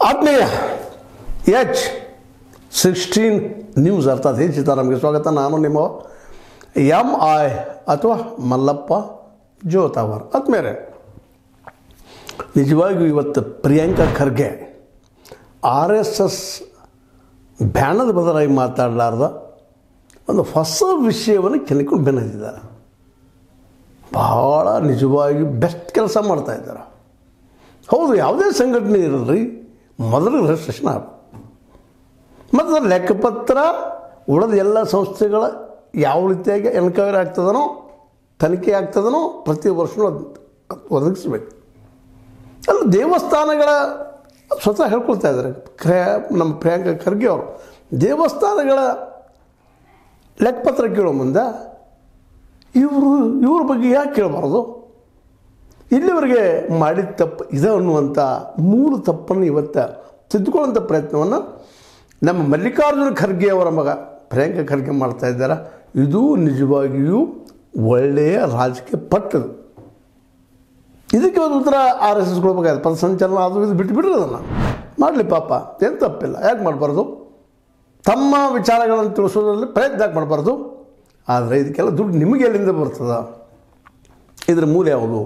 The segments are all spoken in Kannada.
ಆತ್ಮೀಯ H16 ನ್ಯೂಸ್ ಅರ್ಥಾತ್ ಹೇ ಸೀತಾರಾಮ್ಗೆ ಸ್ವಾಗತ. ನಾನು ನಿಮ್ಮ MI ಅಥವಾ ಮಲ್ಲಪ್ಪ ಜೋತಾವರ್. ಆತ್ಮೇಲೆ ನಿಜವಾಗಿಯೂ ಇವತ್ತು ಪ್ರಿಯಾಂಕಾ ಖರ್ಗೆ RSS ಬ್ಯಾನದ ಬದಲಾಗಿ ಮಾತಾಡಲಾರ್ದ ಒಂದು ಹೊಸ ವಿಷಯವನ್ನು ಕೆಣಕೊಂಡು ಬೆನ್ನತ್ತಿದ್ದಾರೆ. ಭಾಳ ನಿಜವಾಗಿ ಬೆಸ್ಟ್ ಕೆಲಸ ಮಾಡ್ತಾಯಿದ್ದಾರೆ. ಹೌದು, ಯಾವುದೇ ಸಂಘಟನೆ ಇರಲ್ರಿ, ಮೊದಲು ರಿಜಿಸ್ಟ್ರೇಷನ್ ಆಗ ಮತ್ತು ಲೆಕ್ಕಪತ್ರ ಉಳಿದ ಎಲ್ಲ ಸಂಸ್ಥೆಗಳ ಯಾವ ರೀತಿಯಾಗಿ ಎನ್ಕ್ವೈರಿ ಆಗ್ತದನೋ ತನಿಖೆ ಆಗ್ತದನೋ ಪ್ರತಿ ವರ್ಷವೂ ಒದಗಿಸ್ಬೇಕು. ಅಲ್ಲಿ ದೇವಸ್ಥಾನಗಳ ಸ್ವತಃ ಹೇಳ್ಕೊಳ್ತಾ ಇದ್ದಾರೆ ನಮ್ಮ ಪ್ರಿಯಾಂಕಾ ಖರ್ಗೆ ಅವರು. ದೇವಸ್ಥಾನಗಳ ಲೆಕ್ಕಪತ್ರ ಕೇಳೋ ಮುಂದೆ ಇವ್ರ ಬಗ್ಗೆ ಯಾಕೆ ಕೇಳಬಾರ್ದು? ಇಲ್ಲಿವರೆಗೆ ಮಾಡಿದ ತಪ್ಪು ಇದೆ ಅನ್ನುವಂಥ ಮೂರು ತಪ್ಪನ್ನು ಇವತ್ತು ತಿದ್ದುಕೊಳ್ಳುವಂಥ ಪ್ರಯತ್ನವನ್ನು ನಮ್ಮ ಮಲ್ಲಿಕಾರ್ಜುನ ಖರ್ಗೆ ಅವರ ಮಗ ಪ್ರಿಯಾಂಕಾ ಖರ್ಗೆ ಮಾಡ್ತಾ ಇದ್ದಾರೆ. ಇದು ನಿಜವಾಗಿಯೂ ಒಳ್ಳೆಯ ರಾಜಕೀಯ ಪಟ್ಟದು. ಇದಕ್ಕೆ ಒಂದು ಉತ್ತರ RSS ಕೊಡ್ಬೇಕಾಯ್ತು. ಪಥಸಂಚಲನ ಅದು ಇದು ಬಿಟ್ಟುಬಿಡ್ರಿ, ಅದನ್ನು ಮಾಡಲಿ, ಪಾಪ ಏನು ತಪ್ಪಿಲ್ಲ. ಯಾಕೆ ಮಾಡಬಾರ್ದು? ತಮ್ಮ ವಿಚಾರಗಳನ್ನು ತಿಳಿಸೋದ್ರಲ್ಲಿ ಪ್ರಯತ್ನ ಯಾಕೆ ಮಾಡಬಾರ್ದು? ಆದರೆ ಇದಕ್ಕೆಲ್ಲ ದುಡ್ಡು ನಿಮಗೆ ಎಲ್ಲಿಂದ ಬರ್ತದ? ಇದರ ಮೂಲ ಯಾವುದು?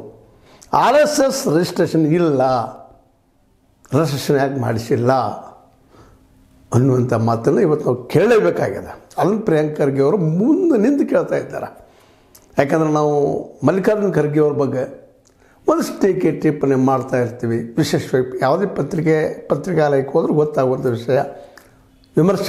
RSS ರಿಜಿಸ್ಟ್ರೇಷನ್ ಇಲ್ಲ, ರಿಜಿಸ್ಟ್ರೇಷನ್ ಯಾಕೆ ಮಾಡಿಸಿಲ್ಲ ಅನ್ನುವಂಥ ಮಾತನ್ನು ಇವತ್ತು ನಾವು ಕೇಳಲೇಬೇಕಾಗಿದೆ. ಅದನ್ನು ಪ್ರಿಯಾಂಕಾ ಖರ್ಗೆ ಅವರು ಮುಂದೆ ನಿಂತು ಕೇಳ್ತಾ ಇದ್ದಾರೆ. ಯಾಕಂದರೆ ನಾವು ಮಲ್ಲಿಕಾರ್ಜುನ ಖರ್ಗೆ ಅವ್ರ ಬಗ್ಗೆ ಒಂದಷ್ಟು ಟೀಕೆ ಟಿಪ್ಪಣಿ ಮಾಡ್ತಾ ಇರ್ತೀವಿ. ವಿಶೇಷವಾಗಿ ಯಾವುದೇ ಪತ್ರಿಕಾಲಯಕ್ಕೆ ಹೋದ್ರೂ ಗೊತ್ತಾಗುವಂಥ ವಿಷಯ. ವಿಮರ್ಶೆ